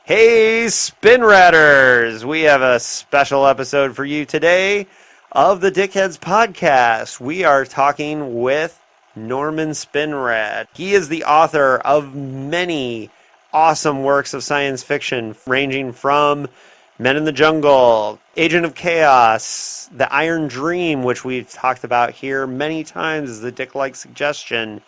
Hey, Spinradders! We have a special episode for you today of the Dickheads podcast. We are talking with Norman Spinrad. He is the author of many awesome works of science fiction, ranging from Men in the Jungle, Agent of Chaos, The Iron Dream, which we've talked about here many times as the Dick-like suggestion,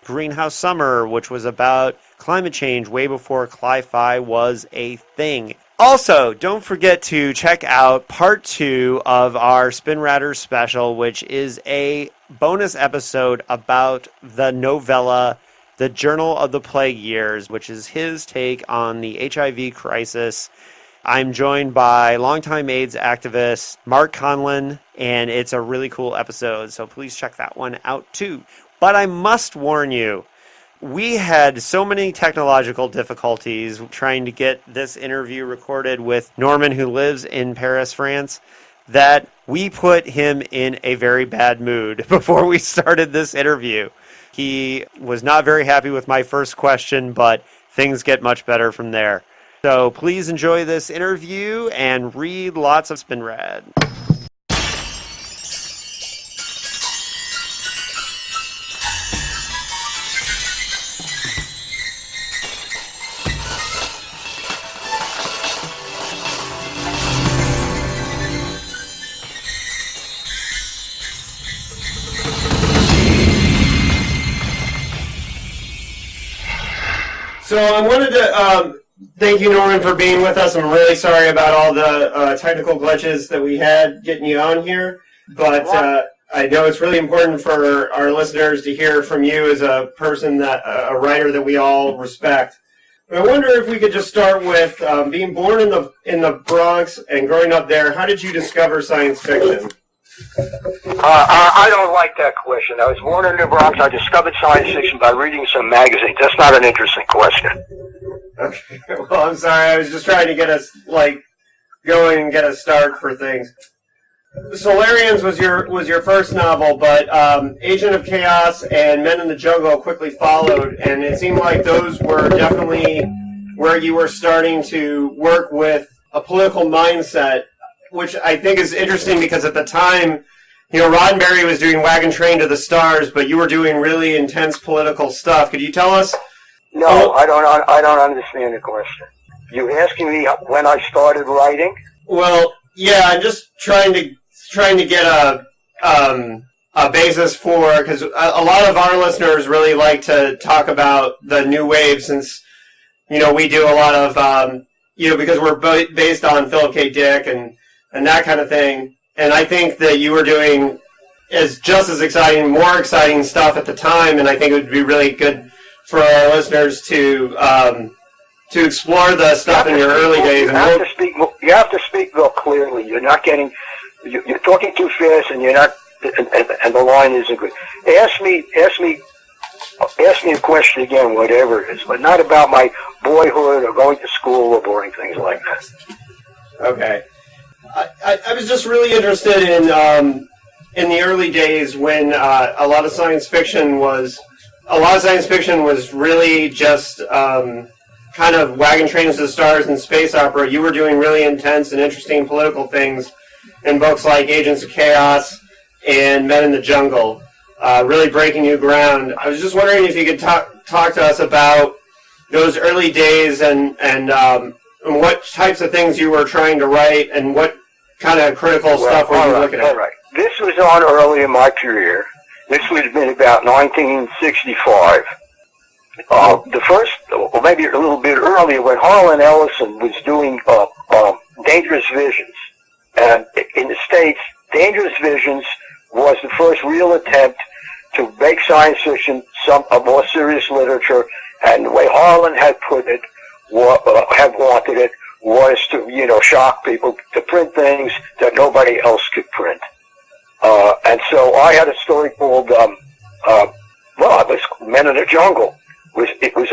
Greenhouse Summer, which was about climate change way before cli-fi was a thing. Also, don't forget to check out part 2 of our Spinradders special, which is a bonus episode about the novella The Journal of the Plague Years, which is his take on the HIV crisis. I'm joined by longtime AIDS activist Mark Conlon, and it's a really cool episode, so please check that one out too. But I must warn you, we had so many technological difficulties trying to get this interview recorded with Norman, who lives in Paris, France, that we put him in a very bad mood before we started this interview. He was not very happy with my first question, but things get much better from there. So please enjoy this interview and read lots of Spinrad. So I wanted to thank you, Norman, for being with us. I'm really sorry about all the technical glitches that we had getting you on here, but I know it's really important for our listeners to hear from you as a person, that a writer that we all respect. I wonder if we could just start with being born in the Bronx and growing up there. How did you discover science fiction? I don't like that question. I was born in the Bronx. I discovered science fiction by reading some magazines. That's not an interesting question. Okay. Well, I'm sorry. I was just trying to get us going and get a start for things. Solarians was your first novel, but Agent of Chaos and Men in the Jungle quickly followed, and it seemed like those were definitely where you were starting to work with a political mindset, which I think is interesting because at the time, Roddenberry was doing Wagon Train to the Stars, but you were doing really intense political stuff. Could you tell us? No, I don't understand the question. You asking me when I started writing? Well, yeah, I'm just trying to get a basis for, because a lot of our listeners really like to talk about the new wave, since we do a lot of because we're based on Philip K. Dick and that kind of thing. And I think that you were doing just as exciting, more exciting stuff at the time, and I think it would be really good for our listeners to explore the stuff in your early days. You have to speak real clearly. You're not getting, you're talking too fast, and you're not, and the line isn't good. Ask me a question again, whatever it is, but not about my boyhood or going to school or boring things like that. Okay. I was just really interested in the early days when a lot of science fiction was really just kind of Wagon Trains to the Stars and space opera. You were doing really intense and interesting political things in books like Agents of Chaos and Men in the Jungle, really breaking new ground. I was just wondering if you could talk to us about those early days and what types of things you were trying to write and what kind of critical stuff were you looking at? All right. This was on early in my career. This would have been about 1965. The first, or maybe a little bit earlier, when Harlan Ellison was doing Dangerous Visions. And in the States, Dangerous Visions was the first real attempt to make science fiction a more serious literature, and the way Harlan had put it, had wanted it, was to, shock people, to print things that nobody else could print. And so I had a story called, it was Men in the Jungle. It was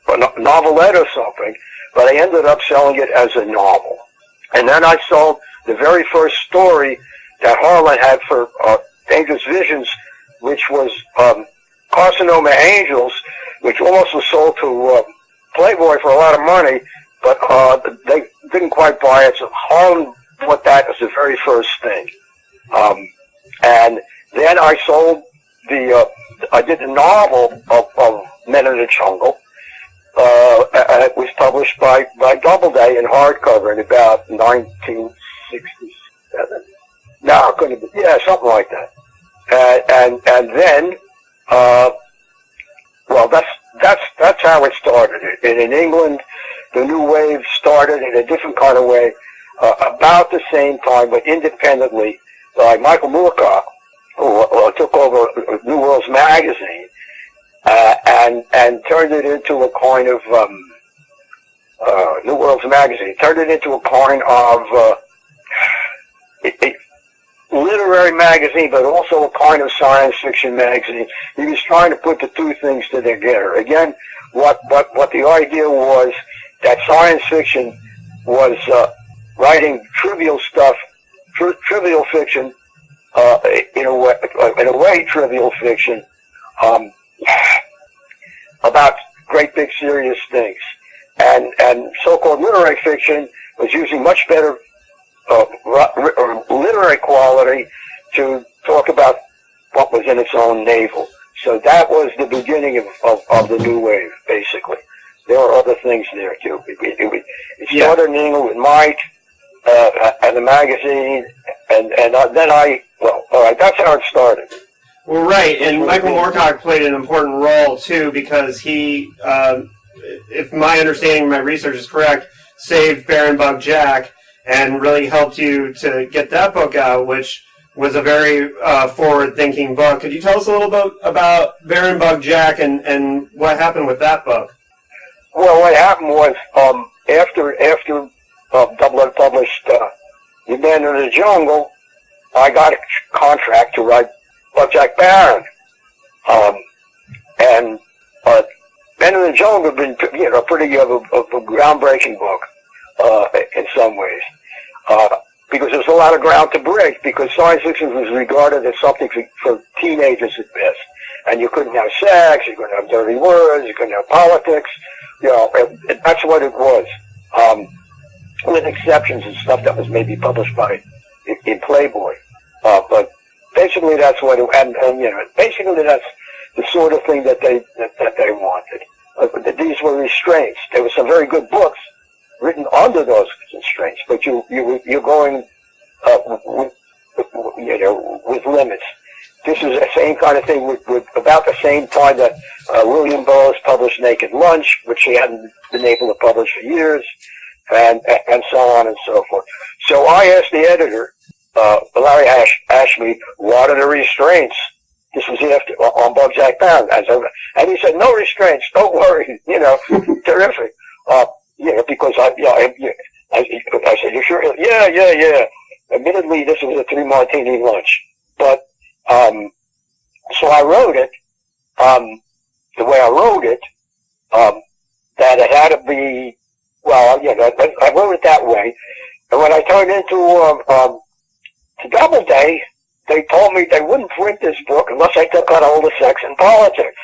a novelette or something, but I ended up selling it as a novel. And then I sold the very first story that Harlan had for Dangerous Visions, which was Carcinoma Angels, which almost was sold to Playboy for a lot of money, but they didn't quite buy it, so Harlan bought that as the very first thing. And then I sold I did the novel of Men in the Jungle. It was published by Doubleday in hardcover in about 1967. No, it couldn't have been, yeah, something like that. And then, well, that's how it started. And in England, the new wave started in a different kind of way, about the same time, but independently, by Michael Moorcock, who took over New World's magazine, and turned it into a kind of New World's magazine. Turned it into a kind of a literary magazine, but also a kind of science fiction magazine. He was trying to put the two things together. Again, what the idea was that science fiction was writing trivial stuff, trivial fiction, in a way, trivial fiction, about great big serious things, and so-called literary fiction was using much better literary quality to talk about what was in its own navel. So that was the beginning of the new wave, basically. There were other things there too. It started in England with Mike and the magazine, and then well, all right, that's how it started. Well, right, and Michael Moorcock played an important role too, because he, if my understanding, my research is correct, saved Baron Bug Jack and really helped you to get that book out, which was a very forward-thinking book. Could you tell us a little bit about Baron Bug Jack and what happened with that book? Well, what happened was, after Double published The Man in the Jungle, I got a contract to write Jack Barron. And Men in the Jungle had been, pretty of a groundbreaking book, in some ways. Because there's a lot of ground to break, because science fiction was regarded as something for teenagers at best. And you couldn't have sex, you couldn't have dirty words, you couldn't have politics, and that's what it was. With exceptions and stuff that was maybe published in Playboy. But basically that's what basically that's the sort of thing that they wanted. These were restraints. There were some very good books written under those constraints, but you're going with limits. This is the same kind of thing with about the same time that William Burroughs published Naked Lunch, which he hadn't been able to publish for years, and so on and so forth. So I asked the editor, Larry Ashby, what are the restraints? This was after on Bug Jack Barron, and he said, no restraints, don't worry, terrific. Because I said, you sure? Yeah. Admittedly, this was a 3-martini lunch, but so I wrote it the way I wrote it, that it had to be. Well, I wrote it that way, and when I turned into to Doubleday, they told me they wouldn't print this book unless I took on all the sex and politics.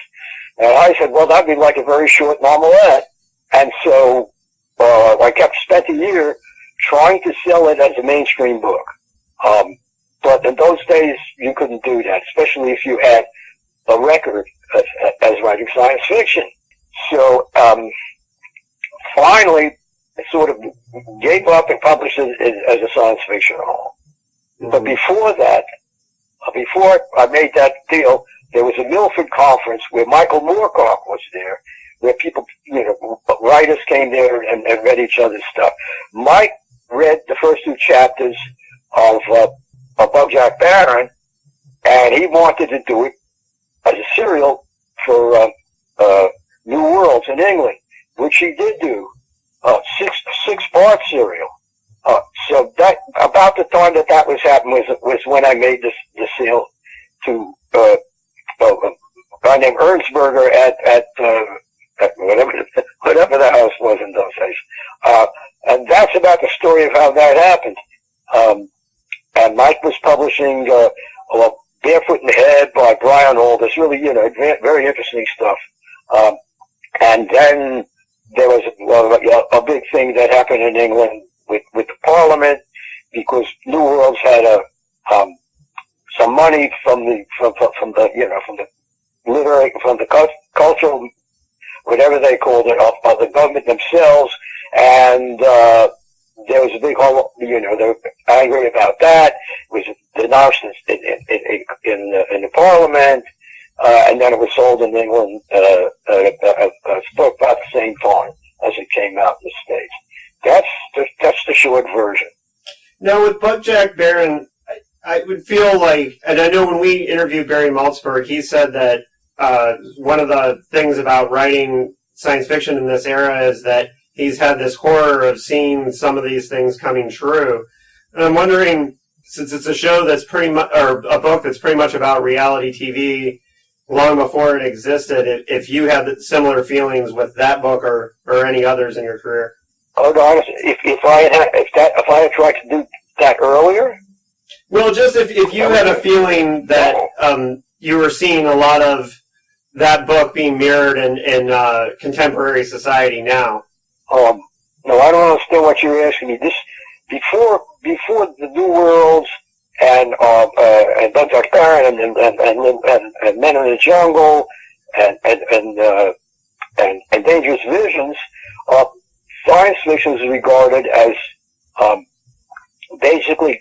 And I said, well, that'd be like a very short novelette. And so I spent a year trying to sell it as a mainstream book. But in those days, you couldn't do that, especially if you had a record as writing science fiction. So finally, I sort of gave up and published it as a science fiction novel. Mm-hmm. But before that, before I made that deal, there was a Milford conference where Michael Moorcock was there, where people, writers came there and read each other's stuff. Mike read the first 2 chapters of Bug Jack Barron, and he wanted to do it as a serial for New Worlds in England, which he did do, 6-part serial. So that about the time that was happening was when I made the sale to a guy named Ernstberger at whatever the house was in those days. And that's about the story of how that happened. And Mike was publishing Barefoot in the Head by Brian Hall. This really, very interesting stuff. And then there was a big thing that happened in England with the Parliament, because New Worlds had some money from the literary, from the cultural, whatever they called it, of the government themselves, and there was a big whole, they were angry about that. It was denounced in the Parliament, and then it was sold in England about the same time as it came out in the States. That's the short version. Now, with Buckjack Barron, I would feel like, and I know when we interviewed Barry Maltzberg, he said that one of the things about writing science fiction in this era is that he's had this horror of seeing some of these things coming true. And I'm wondering, since it's a show that's pretty much, or a book that's pretty much about reality TV long before it existed, if you had similar feelings with that book or any others in your career. Oh, no, honestly, if I had tried to do that earlier? Well, just if you had a feeling that you were seeing a lot of that book being mirrored in contemporary society now. No, I don't understand what you're asking me. This before the New Worlds and Buckjack Barron and Men in the Jungle and Dangerous Visions, science fiction is regarded as basically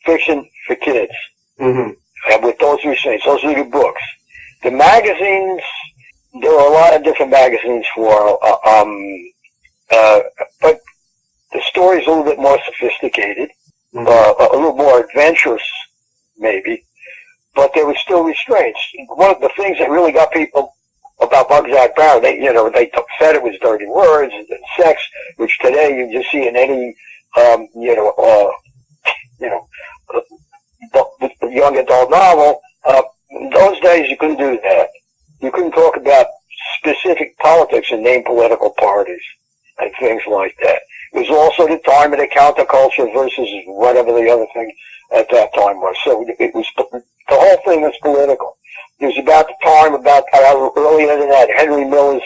fiction for kids. Mm-hmm. And with those restraints, those are the books. The magazines, there are a lot of different magazines for, but the story's a little bit more sophisticated, mm-hmm. A little more adventurous, maybe, but there was still restraints. One of the things that really got people about Buckjack Barron, they said it was dirty words and sex, which today you just see in any, young adult novel. In those days, you couldn't do that. You couldn't talk about specific politics and name political parties and things like that. It was also the time of the counterculture versus whatever the other thing at that time was. So it was, the whole thing was political. It was about the time, about earlier than that, Henry Miller's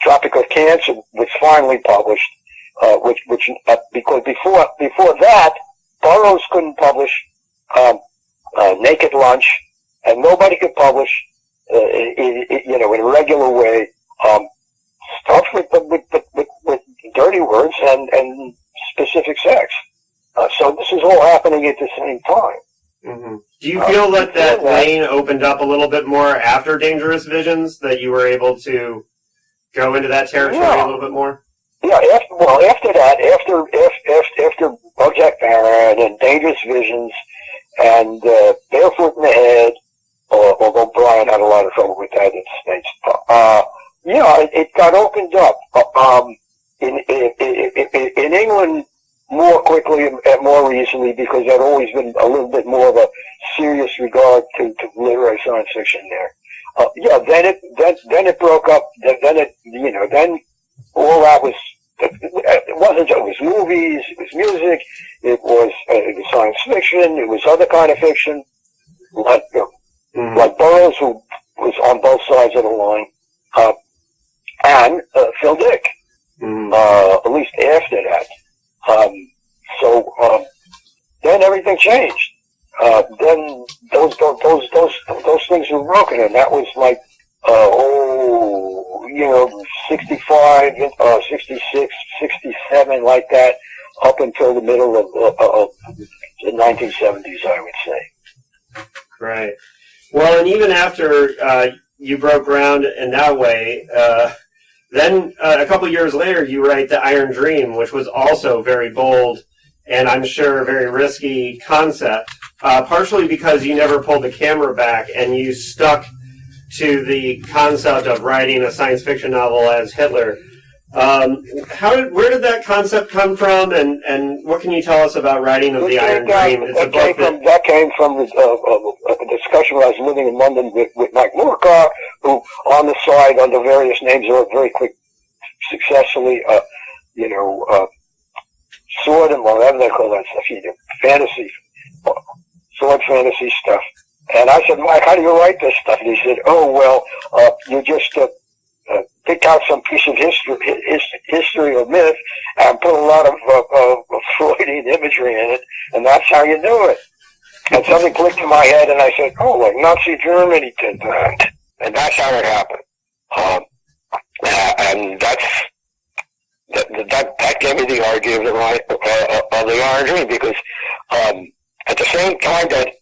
Tropic of Cancer was finally published, because before that, Burroughs couldn't publish Naked Lunch, and nobody could publish, in a regular way, stuff with dirty words and specific sex. So this is all happening at the same time. Mm-hmm. Do you feel that lane opened up a little bit more after Dangerous Visions, that you were able to go into that territory a little bit more? Yeah, after that, after Buckjack Barron and Dangerous Visions and Barefoot in the Head, although Brian had a lot of trouble with that in the States, it got opened up. In England, more quickly and more recently, because there'd always been a little bit more of a serious regard to literary science fiction there. Then it broke up. Then all that was. It wasn't. It was movies. It was music. It was science fiction. It was other kind of fiction, like Burroughs, who was on both sides of the line, and Phil Dick. At least after that. Then everything changed. Then those things were broken, and that was like 65, 66, 67, like that, up until the middle of the 1970s, I would say. Right. Well, and even after you broke ground in that way, then a couple years later, you write The Iron Dream, which was also very bold and I'm sure a very risky concept, partially because you never pulled the camera back and you stuck to the concept of writing a science fiction novel as Hitler. Where did that concept come from, and what can you tell us about writing of The Iron Dream? It's a book that came from a discussion when I was living in London with Mike Moorcock, who on the side, under various names, wrote very quick, successfully, sword and whatever they call that stuff, fantasy, sword fantasy stuff. And I said, Mike, how do you write this stuff? And he said, you just pick out some piece of history or myth and put a lot of Freudian imagery in it, and that's how you do it. And something clicked in my head, and I said, oh, like Nazi Germany did that. And that's how it happened. And that gave me the idea of the Iron Dream, because at the same time that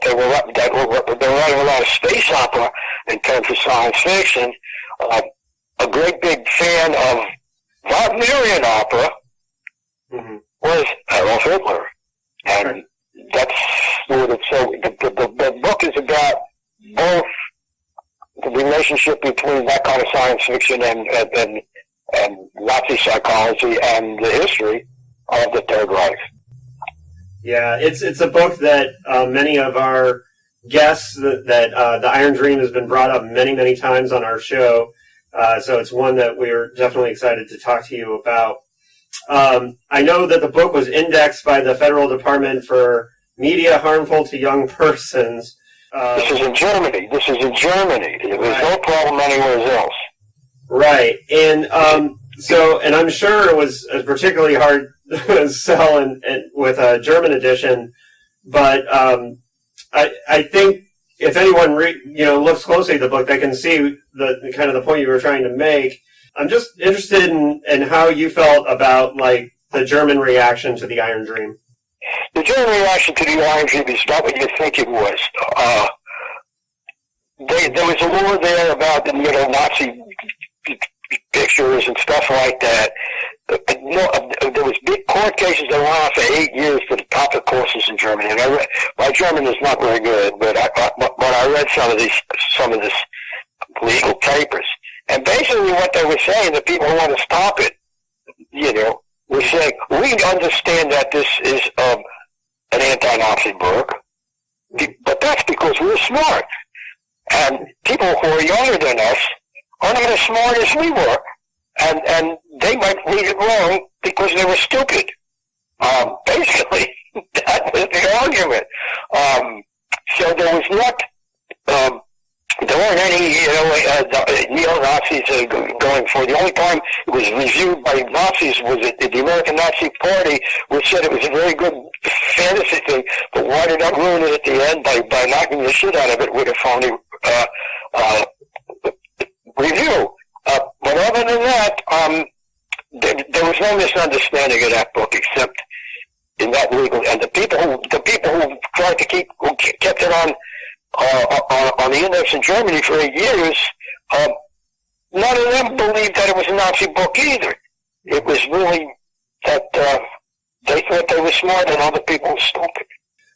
they were writing a lot of space opera in terms of science fiction, a great big fan of Wagnerian opera was Adolf Hitler. And that's sort of, so the book is about both the relationship between that kind of science fiction and Nazi psychology and the history of the Third Reich. Yeah, it's a book that many of our guests, that the Iron Dream has been brought up many, many times on our show. So it's one that we're definitely excited to talk to you about. I know that the book was indexed by the Federal Department for Media Harmful to Young Persons. This is in Germany. There was no problem anywhere else. Right. And and I'm sure it was particularly hard to sell and with a German edition, but I think if anyone looks closely at the book, they can see the kind of the point you were trying to make. I'm just interested in how you felt about like the German reaction to the Iron Dream. The German reaction to the Iron Dream is not what you think it was. There was a lore there about the Nazi pictures and stuff like that. There was big court cases that went on for 8 years for the topic courses in Germany. And my German is not very good, but I read some of this legal papers. And basically what they were saying, the people who want to stop it, were saying, we understand that this is an anti-Nazi book, but that's because we're smart. And people who are younger than us are not as smart as we were. And they might read it wrong because they were stupid. Basically, that was the argument. So there was not, there weren't any, neo-Nazis going for it. The only time it was reviewed by Nazis was at the American Nazi Party, which said it was a very good fantasy thing, but winded up ruining it at the end by knocking the shit out of it with a phony review. But other than that, there was no misunderstanding of that book, except in that legal. And the people who tried to who kept it on the index in Germany for 8 years, none of them believed that it was a Nazi book either. It was really that they thought they were smart and other people were stupid.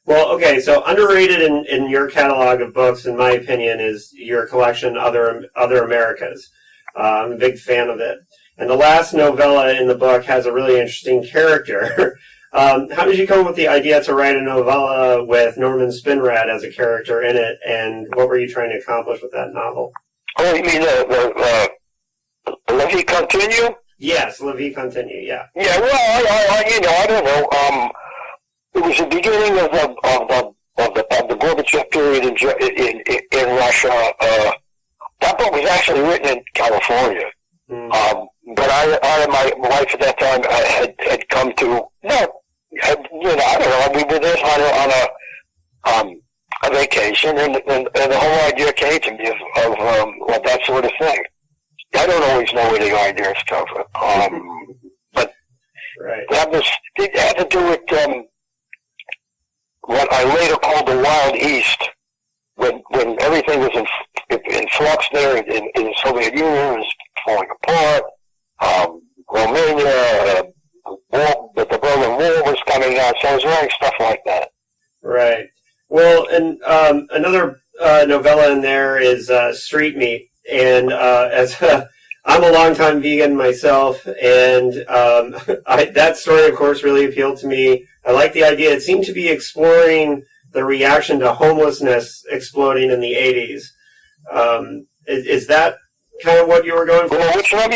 Well, okay, so underrated in your catalog of books, in my opinion, is your collection, Other Americas. I'm a big fan of it. And the last novella in the book has a really interesting character. How did you come up with the idea to write a novella with Norman Spinrad as a character in it, and what were you trying to accomplish with that novel? Oh, you mean La Vie Continue? Yes, La Vie Continue, yeah. Yeah, well, I don't know. It was the beginning of the Gorbachev period in Russia. That book was actually written in California. But I and my wife at that time had come to, I don't know, we were there on a vacation, and the whole idea came to me of that sort of thing. I don't always know where the ideas come from. But right. It had to do with what I later called the Wild East, when everything was in flux there in the Soviet Union, was falling apart. Romania, the Berlin Wall was coming out, so I was writing stuff like that. Right. Well, and another novella in there is Street Meat, and I'm a longtime vegan myself, and that story, of course, really appealed to me. I like the idea. It seemed to be exploring the reaction to homelessness exploding in the 80s. Is that kind of what you were going for? Well, which one are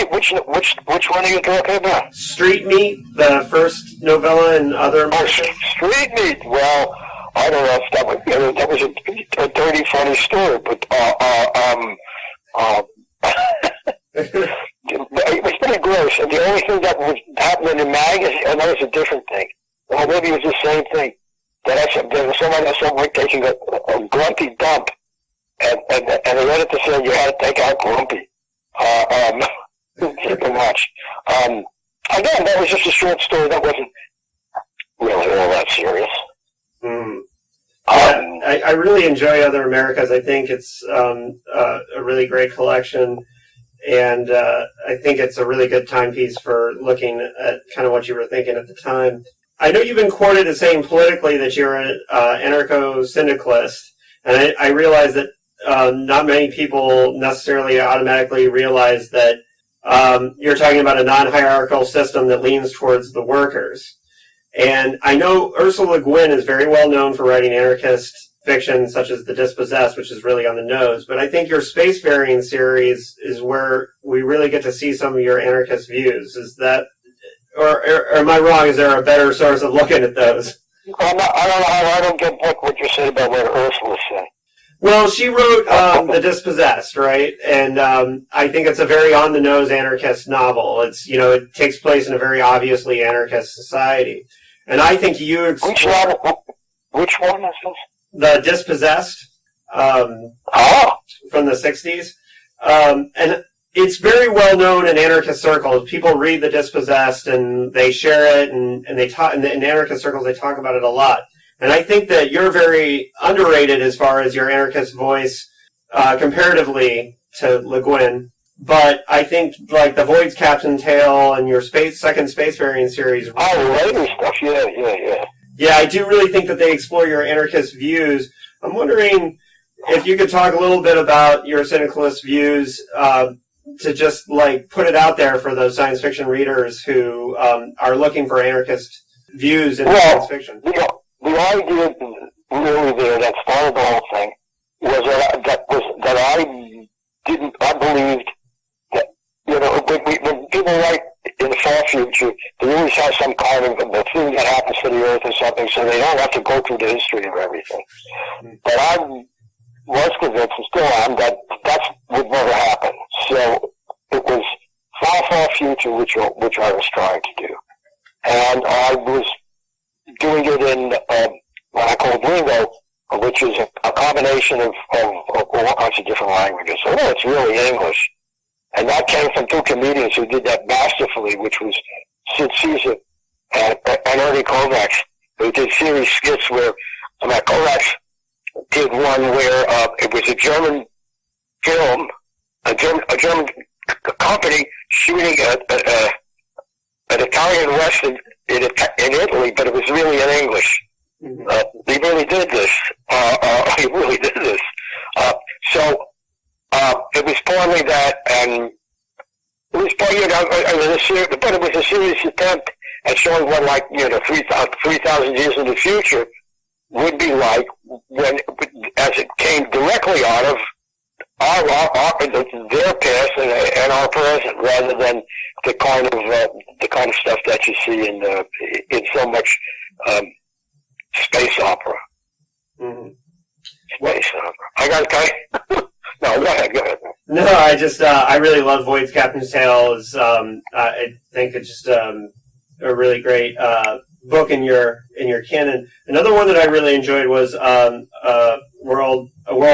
you talking about? Street Meat, the first novella and Other Americas. Street Meat. Well, I don't know if that was a dirty, funny story, but Yes, and the only thing that was happening in magazines, and that was a different thing. Well, maybe it was the same thing. There was somebody that someone taking a grumpy dump, and the editor said you had to take out grumpy. Pretty much. Again, that was just a short story. That wasn't really all that serious. Mm. I really enjoy Other Americas. I think it's a really great collection, and I think it's a really good timepiece for looking at kind of what you were thinking at the time. I know you've been quoted as saying politically that you're an anarcho-syndicalist, and I realize that not many people necessarily automatically realize that you're talking about a non-hierarchical system that leans towards the workers. And I know Ursula Le Guin is very well known for writing anarchist fiction such as The Dispossessed, which is really on the nose. But I think your Spacefaring series is where we really get to see some of your anarchist views. Is that, or am I wrong? Is there a better source of looking at those? I don't get what you said about what Ursula said. Well, she wrote The Dispossessed, right? And I think it's a very on-the-nose anarchist novel. It's, it takes place in a very obviously anarchist society. And I think you explore... Which one is this? The Dispossessed, from the 60s. And it's very well known in anarchist circles. People read The Dispossessed and they share it, and they talk in anarchist circles. They talk about it a lot. And I think that you're very underrated as far as your anarchist voice, comparatively to Le Guin. But I think, like, the Void's Captain Tale and your second Spacefaring series... Oh, later stuff, yeah. Yeah, I do really think that they explore your anarchist views. I'm wondering if you could talk a little bit about your syndicalist views, to just, like, put it out there for those science fiction readers who are looking for anarchist views in science fiction. The idea really there that started the whole thing was that I believed that, when people write in the far future, they always have some kind of a thing that happens to the Earth or something, so they don't have to go through the history of everything. But I was convinced, and still am, that would never happen. So it was far future, which I was trying to do. And I was doing it in what I call Gringo, which is a combination of all kinds of different languages. So it's really English. And that came from two comedians who did that masterfully, which was Sid Caesar and Ernie Kovacs, who did series skits where Kovacs did one where it was a German film, a German company shooting an Italian Western in Italy, but it was really in English. He really did this. So it was partly that, and it was partly, but it was a serious attempt at showing what, 3,000 years in the future would be like when, as it came directly out of their past and our present, rather than the kind of stuff that you see in so much space opera. Mm-hmm. Space opera. I got to tell you. No, go ahead. No, I really love Void's Captain's Tale. I think it's just a really great book in your canon. Another one that I really enjoyed was A World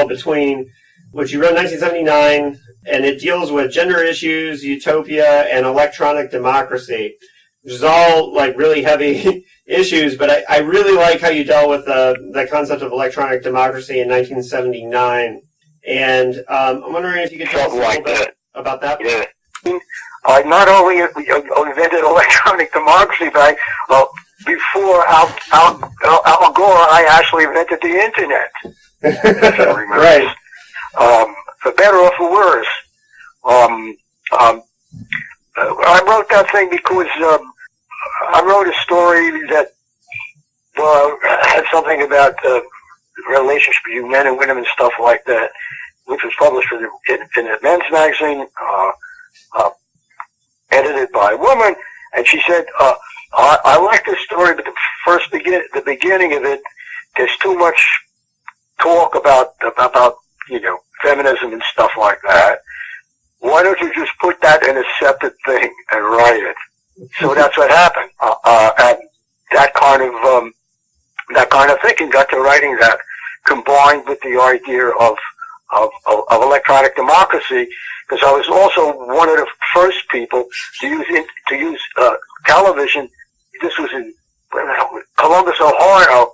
Between, which you wrote in 1979, and it deals with gender issues, utopia, and electronic democracy, which is all like really heavy issues. But I really like how you dealt with the concept of electronic democracy in 1979. And I'm wondering if you could tell us a little bit about that. Yeah. I not only invented electronic democracy, but before Al Gore, I actually invented the Internet. Right. For better or for worse. I wrote that thing because I wrote a story that had something about the relationship between men and women and stuff like that, which was published in a men's magazine, edited by a woman, and she said, I like this story, but the beginning of it, there's too much talk about feminism and stuff like that. Why why don't you just put that in a separate thing and write it? So that's what happened. And that kind of thinking got to writing that, combined with the idea of electronic democracy, because I was also one of the first people to use television. This was in Columbus, Ohio,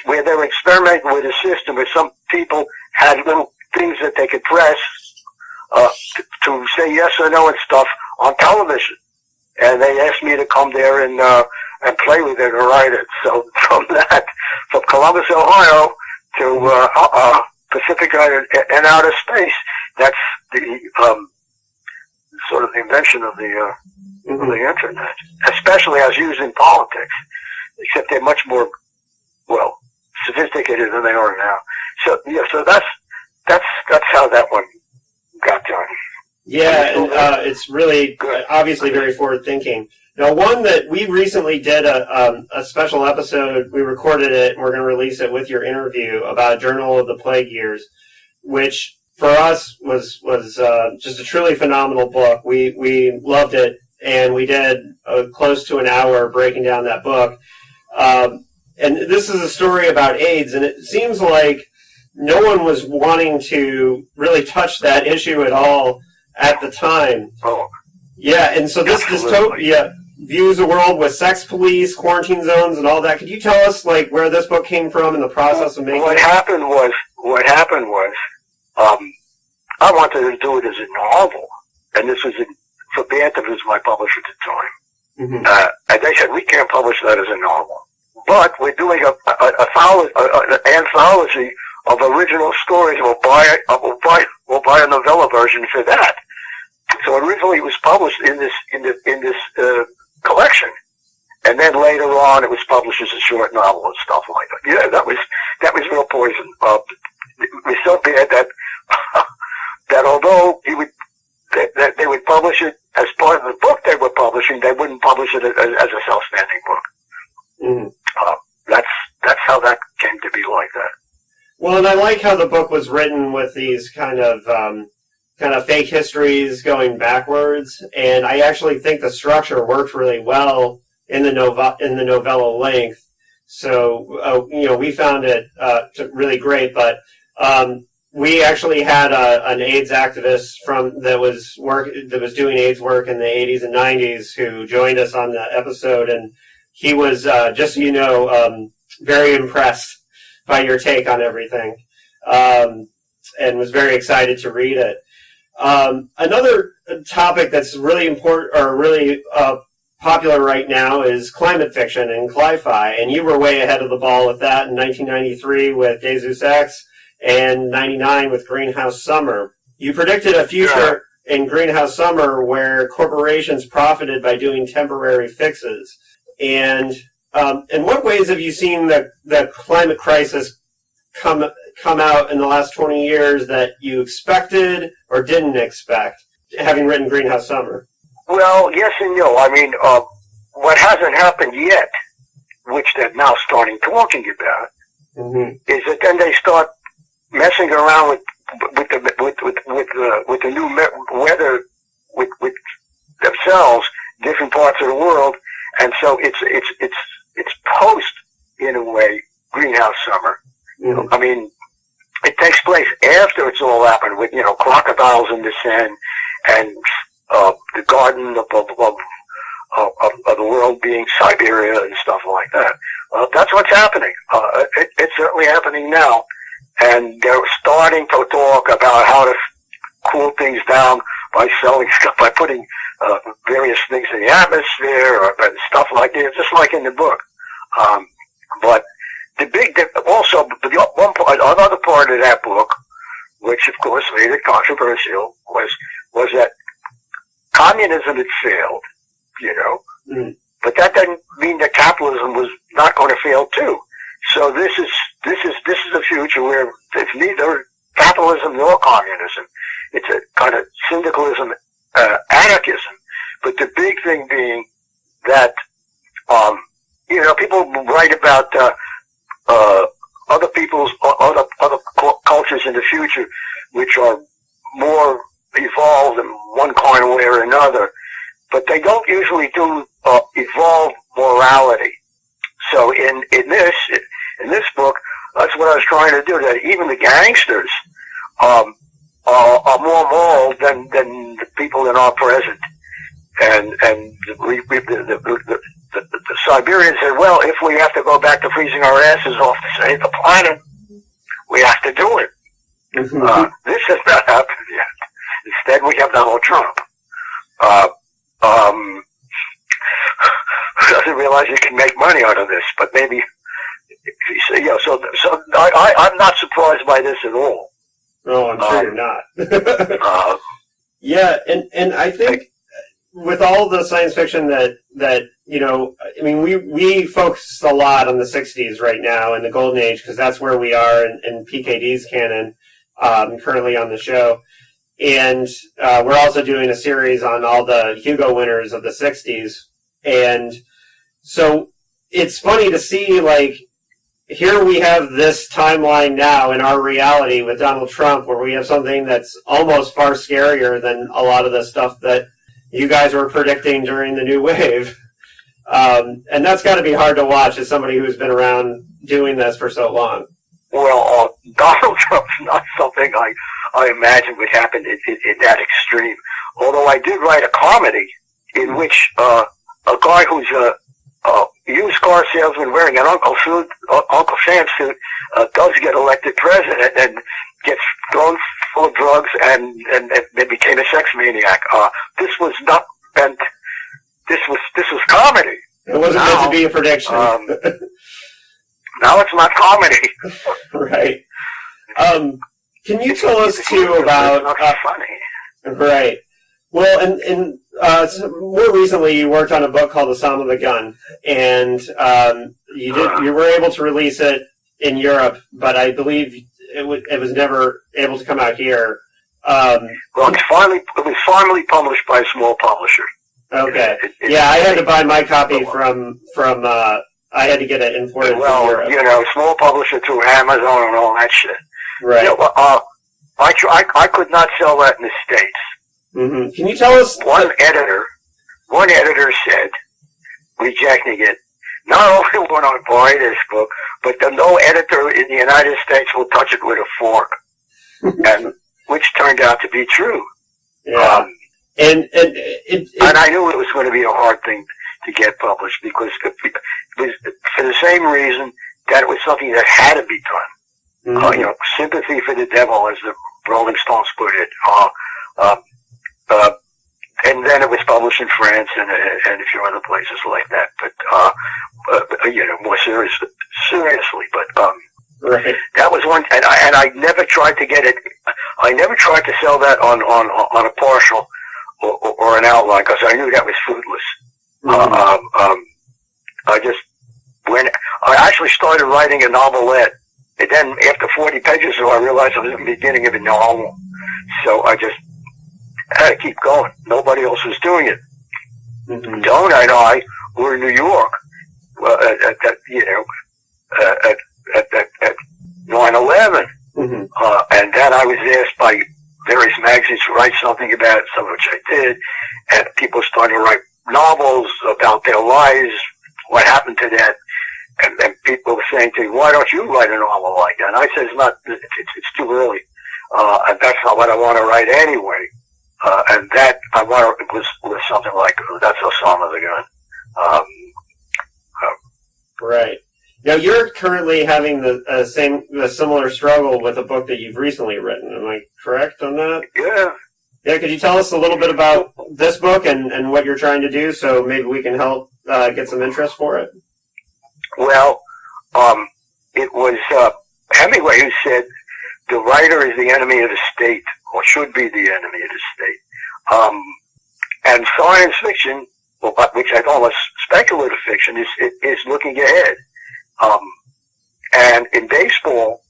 where they were experimenting with a system where some people had little things that they could press to say yes or no and stuff on television. And they asked me to come there and play with it and write it. So from Columbus, Ohio to Pacific Island and outer space, that's the sort of the invention of the internet, especially as used in politics, except they're much more, well, sophisticated than they are now. So yeah, so that's how that one got done. Yeah, and it's really obviously very forward thinking. Now, one that we recently did a special episode, we recorded it, and we're going to release it with your interview about Journal of the Plague Years, which for us was just a truly phenomenal book. We loved it, and we did close to an hour breaking down that book. And this is a story about AIDS, and it seems like no one was wanting to really touch that issue at all at the time. Oh. Yeah, and so this dystopia views a world with sex police, quarantine zones, and all that. Could you tell us, like, where this book came from and the process of making it? What happened was, I wanted to do it as a novel, and this was for Bantam, who's my publisher at the time. Mm-hmm. And they said, we can't publish that as a novel. But we're doing an anthology of original stories. We'll buy a novella version for that. So originally it was published in this collection, and then later on it was published as a short novel and stuff like that. Yeah, that was real poison. It was so bad that although they would publish it as part of the book they were publishing, they wouldn't publish it as a self-standing book. Mm-hmm. That's how that came to be like that. Well, and I like how the book was written with these kind of fake histories going backwards, and I actually think the structure worked really well in the novella length. So we found it really great. But we actually had an AIDS activist that was doing AIDS work in the 80s and 90s who joined us on the episode, and he was just so you know very impressed by your take on everything, and was very excited to read it. Another topic that's really important or really popular right now is climate fiction and cli-fi, and you were way ahead of the ball with that in 1993 with Deus Ex and 99 with Greenhouse Summer. You predicted a future in Greenhouse Summer where corporations profited by doing temporary fixes. And in what ways have you seen the climate crisis come out in the last 20 years that you expected or didn't expect, having written Greenhouse Summer? Well, yes and no. I mean, what hasn't happened yet, which they're now starting talking about, is that then they start messing around with the new weather with themselves, different parts of the world, and so it's post, in a way, Greenhouse Summer. I mean, it takes place after it's all happened with, crocodiles in the Seine and the garden of the world being Siberia and stuff like that. That's what's happening. It's certainly happening now. And they're starting to talk about how to cool things down by selling stuff, by putting various things in the atmosphere or stuff like that, just like in the book. But another part of that book, which of course made it controversial, was that communism had failed, but that doesn't mean that capitalism was not going to fail too. So this is a future where it's neither capitalism nor communism. It's a kind of syndicalism, anarchism. But the big thing being that, people write about other cultures in the future, which are more evolved in one kind of way or another, but they don't usually do evolve morality. So in this book, that's what I was trying to do. That even the gangsters are more moral than the people in our present. And the Siberians said, well, if we have to go back to freezing our asses off to save the planet, we have to do it. This has not happened yet. Instead, we have Donald Trump. Doesn't realize you can make money out of this, but maybe, so I'm not surprised by this at all. No, I'm sure you're not. Yeah, and I think with all the science fiction that I mean, we focus a lot on the 60s right now and the golden age, because that's where we are in PKD's canon, currently on the show. And we're also doing a series on all the Hugo winners of the 60s. And so it's funny to see, like, here we have this timeline now in our reality with Donald Trump, where we have something that's almost far scarier than a lot of the stuff that you guys were predicting during the new wave. And that's got to be hard to watch as somebody who's been around doing this for so long. Well, Donald Trump's not something I imagine would happen in that extreme. Although I did write a comedy in which a guy who's a used car salesman wearing an Uncle Sam suit does get elected president and gets thrown full of drugs and became a sex maniac. This was not meant. This was comedy. It wasn't meant to be a prediction. Now it's not comedy. Right. Can you tell us too about? Funny. Right. Well, and more recently, you worked on a book called The Sound of the Gun, and you were able to release it in Europe, but I believe it was never able to come out here. Well, it was finally published by a small publisher. Okay. I had to buy my copy from. I had to get it imported from Europe. Small publisher through Amazon and all that shit. Right. I could not sell that in the States. Mm-hmm. Can you tell us? One editor said, rejecting it, not only will I buy this book, but no editor in the United States will touch it with a fork, and which turned out to be true. Yeah. And I knew it was going to be a hard thing to get published, because it was for the same reason that it was something that had to be done. Mm-hmm. Sympathy for the devil, as the Rolling Stones put it. And then it was published in France and a few other places like that. But more seriously. But right. That was one, and I never tried to get it. I never tried to sell that on a partial or an outline, because I knew that was fruitless. Mm-hmm. I actually started writing a novelette, and then after 40 pages, I realized I was at the beginning of a novel. So I just had to keep going. Nobody else was doing it. Mm-hmm. Donut and I were in New York at 9/11, and then I was asked by various magazines to write something about it, some of which I did, and people started to write novels about their lives, what happened to that, and people were saying to me, "Why don't you write a novel like that?" And I said, "It's too early, and that's not what I want to write anyway." And that I want was something like that's a Sound of the Gun. Right. Now you're currently having the similar struggle with a book that you've recently written. Am I correct on that? Yeah. Yeah. Could you tell us a little bit about this book and what you're trying to do, so maybe we can help get some interest for it? Well, it was Hemingway who said the writer is the enemy of the state, or should be the enemy of the state. And science fiction, which I call a speculative fiction, is looking ahead. And in baseball,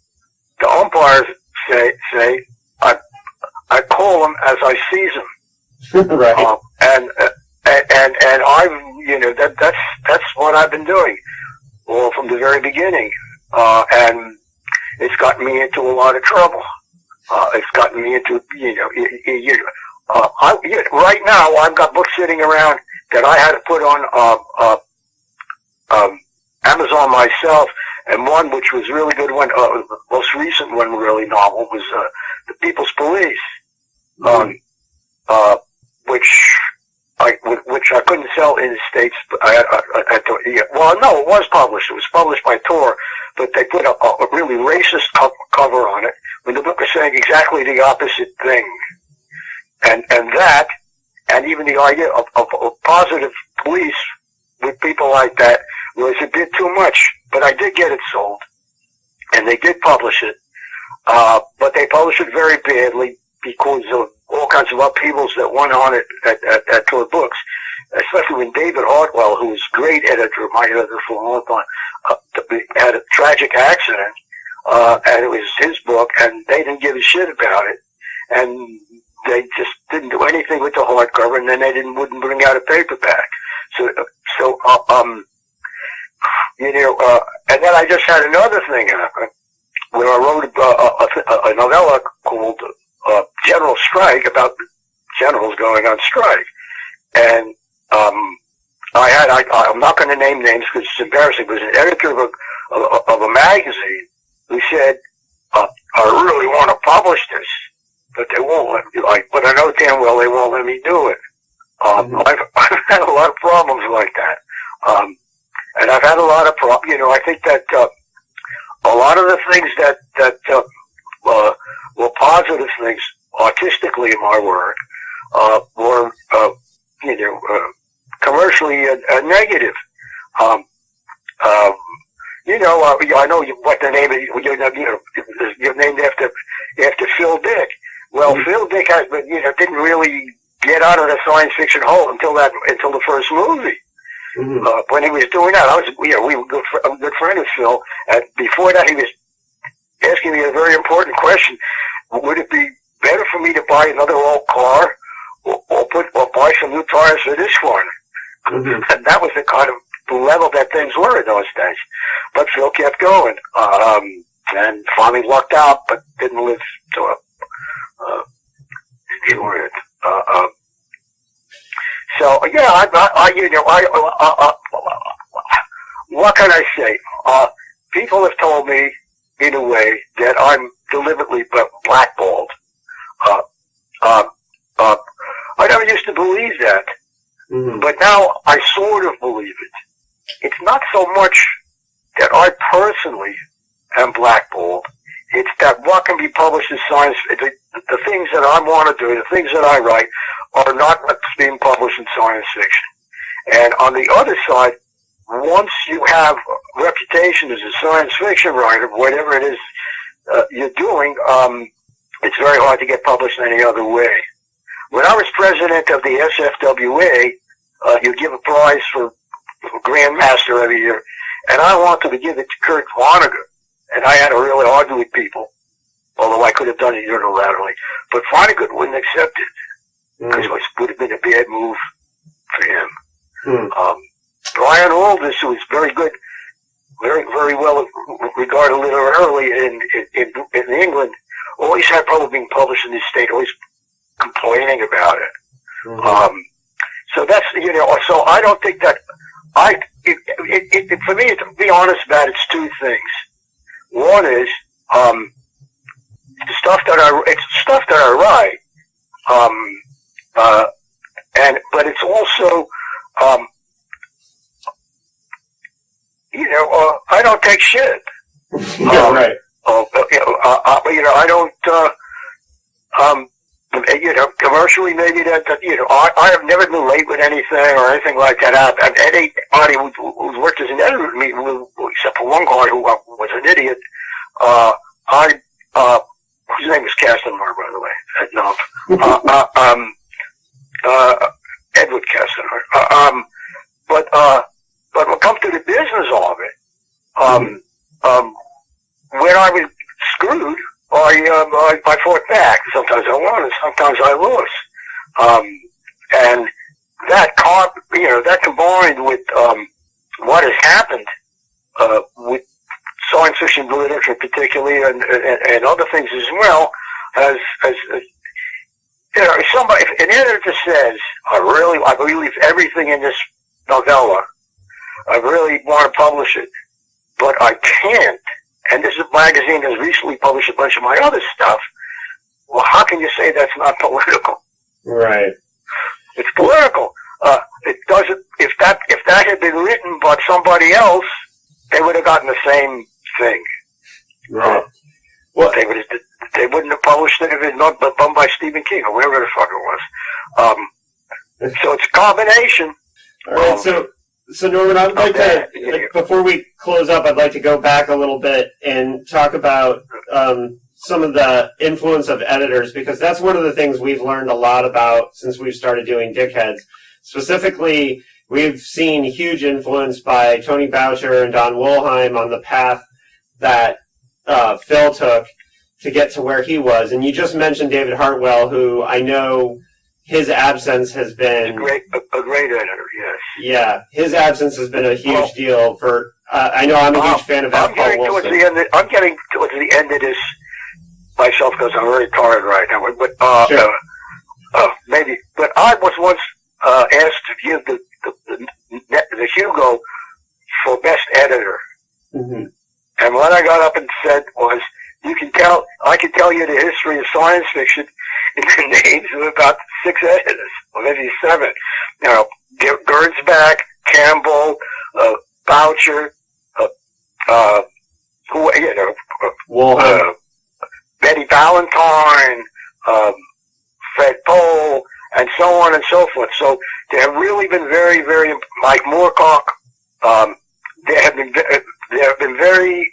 the umpires say I call them as I see them. Right. And I've that's what I've been doing, from the very beginning. And it's gotten me into a lot of trouble. It's gotten me into, right now I've got books sitting around that I had to put on Amazon myself, and one which was really good one, most recent one really novel was The People's Police, which I couldn't sell in the States. But it was published. It was published by Tor, but they put a really racist cover on it when the book was saying exactly the opposite thing. And that, and even the idea of positive police with people like that was a bit too much. But I did get it sold, and they did publish it. But they published it very badly because of all kinds of upheavals that went on at Tor Books, especially when David Hartwell, who was a great editor, my editor for a long time, had a tragic accident, and it was his book, and they didn't give a shit about it, and they just didn't do anything with the hardcover, and then they wouldn't bring out a paperback. And then I just had another thing happen where I wrote a novella called General Strike, about generals going on strike. And I'm not going to name names because it's embarrassing, but an editor of a magazine who said, I really want to publish this, but they won't let me. But I know damn well they won't let me do it. I've had a lot of problems like that. And I've had a lot of I think that a lot of the things that were positive things artistically in my work were commercially negative. I know what the name is. You're named after Phil Dick. Well, Phil Dick didn't really get out of the science fiction hole until the first movie. When he was doing that, we were good friend of Phil, and before that he was asking me a very important question: would it be better for me to buy another old car, or buy some new tires for this one? And that was the kind of level that things were in those days. But Phil kept going, and finally lucked out, but didn't live to enjoy it. So yeah, what can I say? People have told me, in a way, that I'm deliberately blackballed. I never used to believe that, but now I sort of believe it. It's not so much that I personally am blackballed. It's that what can be published in science, the things that I want to do, the things that I write, are not what's being published in science fiction. And on the other side, once you have a reputation as a science fiction writer, whatever it is you're doing, it's very hard to get published any other way. When I was president of the SFWA, you give a prize for Grandmaster every year, and I wanted to give it to Kurt Vonnegut, and I had to really argue with people, although I could have done it unilaterally. But Vonnegut wouldn't accept it, because it would have been a bad move for him. Brian Aldiss, who was very good, very, very well regarded literarily in England, always had trouble being published in this state, always complaining about it. So that's, so I don't think that for me, to be honest about it, it's two things. One is, it's stuff that I write, but it's also, I don't take shit. Yeah, right. I don't, commercially maybe I have never been late with anything or anything like that. Anybody who's worked as an editor with me, except for one guy who was an idiot, whose name was Castanhar, by the way. Edward Castanhar. But when it comes to the business of it, when I was screwed, I fought back. Sometimes I won, and sometimes I lost. And that combined with what has happened with science fiction literature, particularly, and other things as well, has if an editor says, I believe everything in this novella, I really want to publish it, but I can't, and this magazine has recently published a bunch of my other stuff, well, how can you say that's not political? Right. It's political. It doesn't. If that had been written by somebody else, they would have gotten the same thing. Right. Well, they wouldn't have published it if it had been done by Stephen King or whoever the fuck it was. So it's a combination. All right. So Norman, I'd like to, before we close up, I'd like to go back a little bit and talk about some of the influence of editors, because that's one of the things we've learned a lot about since we've started doing Dickheads. Specifically, we've seen huge influence by Tony Boucher and Don Wollheim on the path that Phil took to get to where he was. And you just mentioned David Hartwell, who I know his absence has been... A great editor, yes. Yeah, his absence has been a huge deal for... I know I'm a huge fan of F. Paul Wilson. I'm getting towards the end of this myself because I'm very tired right now. But Sure. maybe. But I was once asked to give the Hugo for best editor, and what I got up and said was, I can tell you the history of science fiction in the names of about 6 editors, or maybe 7. You know, Gernsback, Campbell, Boucher, Betty Valentine, Fred Pohl, and so on and so forth. So they have really been very, very, Mike Moorcock, there have been very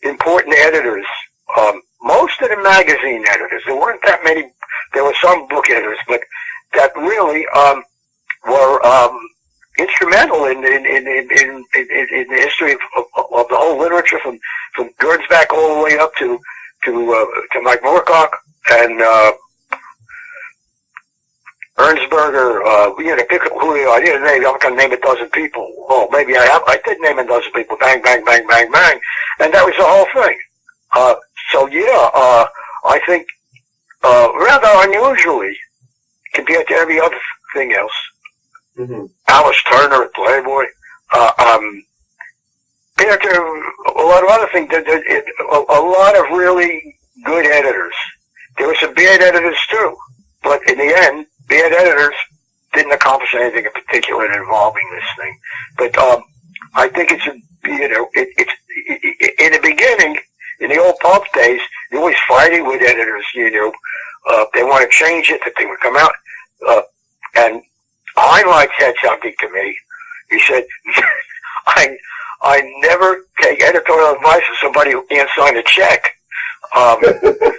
important editors. Most of the magazine editors, there weren't that many, there were some book editors, but that really were instrumental in the history of the whole literature, from Gernsback all the way up to Mike Moorcock and Ernstberger. Pick who they are. I didn't name. I'm going to name a dozen people. Well, maybe I did name a dozen people. Bang, bang, bang, bang, bang, and that was the whole thing. I think rather unusually compared to every other thing else. Alice Turner at Playboy. Compared to a lot of other things, a lot of really good editors. There were some bad editors too, but in the end, bad editors didn't accomplish anything in particular involving this thing. But I think it's in the beginning, in the old pulp days, you're always fighting with editors. They want to change it, that they would come out. And Heinlein said something to me. He said, I never take editorial advice from somebody who can't sign a check.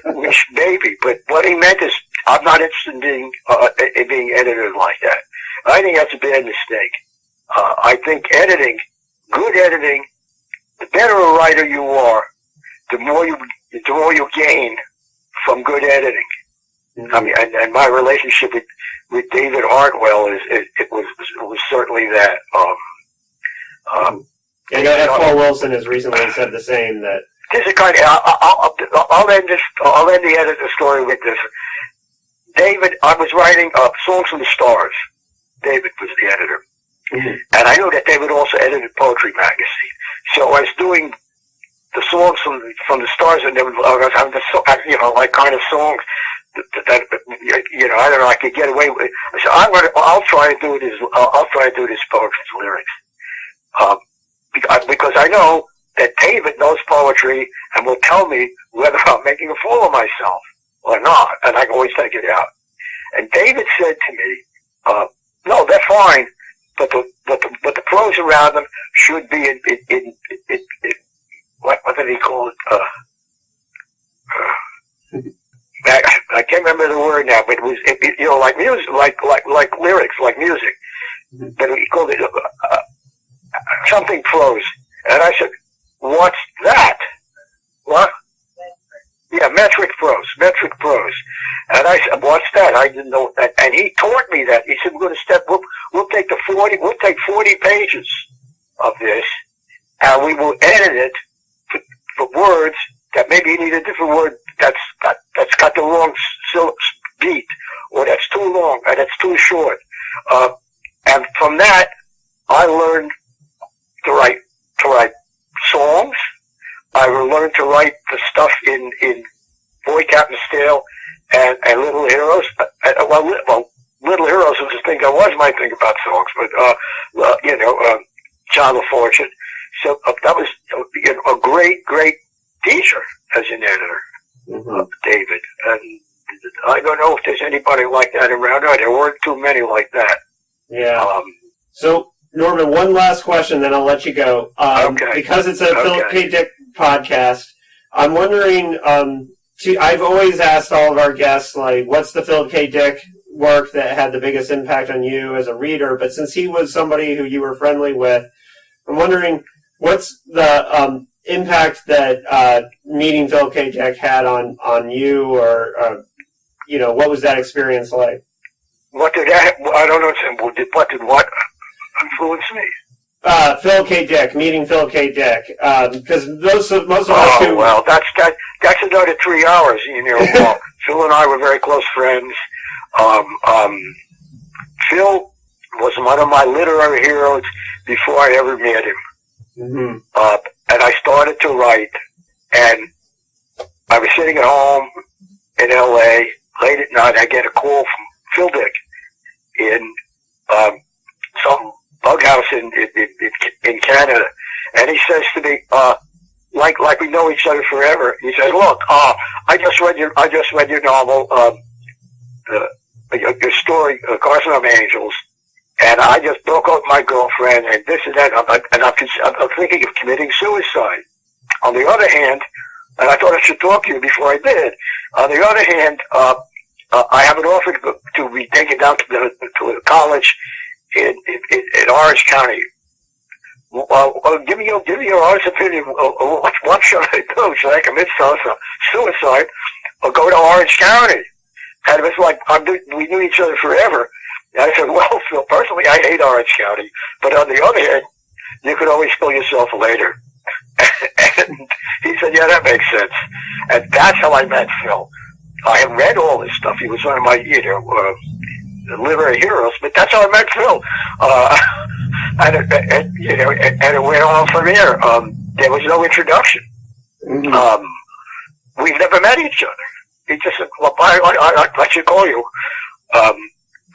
Which maybe, but what he meant is, I'm not interested in being edited like that. I think that's a bad mistake. I think good editing, the better a writer you are, the more you gain from good editing. I mean, and my relationship with David Hartwell it was certainly that. I know F. Paul Wilson has recently said the same, that this is kind of, I'll end the story with this. David, I was writing Songs from the Stars. David was the editor. And I know that David also edited Poetry Magazine. So I was doing the songs from the stars, and I was having like kind of songs that I don't know, I could get away with. So I'll try to do it as poetry's lyrics. Because I know that David knows poetry and will tell me whether I'm making a fool of myself or not, and I can always take it out. And David said to me, no, they're fine, but the prose around them should be in what did he call it? I can't remember the word now, but it was like music, like lyrics, like music. But he called it something prose. And I said, what's that? What? Yeah, metric prose. And I said, what's that? I didn't know that. And he taught me that. He said, we'll take 40 pages of this, and we will edit it for words that maybe you need a different word that's got the wrong beat, or that's too long, and that's too short. And from that, I learned to write songs. I learned to write the stuff in Boy Captain Stale and Little Heroes. Little Heroes was the thing I might think about songs, but Child of Fortune. So that was a great teacher as an editor, David. And I don't know if there's anybody like that around. No, there weren't too many like that. Yeah. So, Norman, one last question, then I'll let you go. Okay. Because it's a Philip K. Dick podcast, I'm wondering, I've always asked all of our guests, like, what's the Philip K. Dick work that had the biggest impact on you as a reader? But since he was somebody who you were friendly with, I'm wondering, what's the impact that meeting Philip K. Dick had on you, or what was that experience like? What did that? I don't know. What did what influence me? Phil K. Dick, meeting Phil K. Dick, because most of us who... Oh, well, that's another 3 hours. Phil and I were very close friends. Phil was one of my literary heroes before I ever met him. Mm-hmm. And I started to write, and I was sitting at home in L.A. late at night. I get a call from Phil Dick in some bug house in Canada, and he says to me, like we know each other forever. He says, "Look, I just read your novel, your story, Carson of Angels, and I just broke up with my girlfriend, and this and that, and I'm thinking of committing suicide. On the other hand, and I thought I should talk to you before I did. On the other hand, I have an offer to be taken down to a college in Orange County. Give me your honest opinion. What should I do? Should I commit suicide or go to Orange County?" And it was like, we knew each other forever. And I said, "Well, Phil, personally, I hate Orange County, but on the other hand, you could always kill yourself later." And he said, "Yeah, that makes sense." And that's how I met Phil. I have read all this stuff. He was one of my, literary heroes, but that's how I met Phil. And it went on from there. There was no introduction. Mm-hmm. We've never met each other. He just said, "Well, I should call you."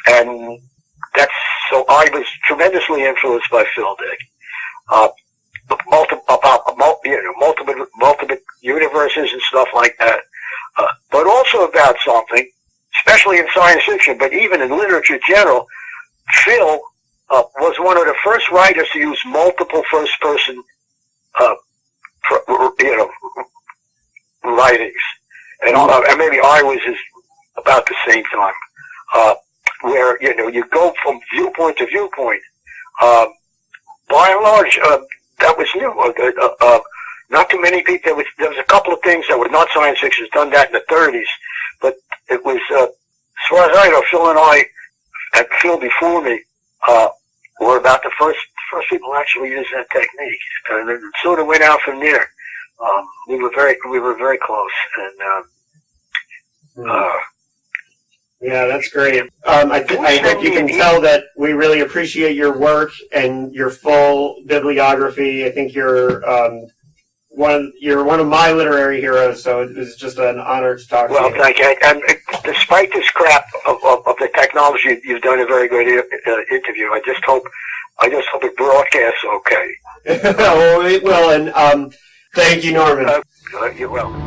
And so I was tremendously influenced by Phil Dick. Multiple universes and stuff like that. But also about something, especially in science fiction, but even in literature in general. Phil was one of the first writers to use multiple first-person, writings, and maybe I was about the same time, where you go from viewpoint to viewpoint. By and large, that was new. Not too many people. There was a couple of things that were not science fiction done that in the 30s, but it was, as far as I know, Phil and I, and Phil before me, were about the first people who actually used that technique, and it sort of went out from there. We were very close, and yeah, that's great. I hope you can tell that we really appreciate your work and your full bibliography. I think you're one of my literary heroes, so it was just an honor to talk to you. Well, thank you. And despite this crap of the technology, you've done a very good interview. I just hope it broadcasts okay. Oh, it will. And thank you, Norman. You're welcome.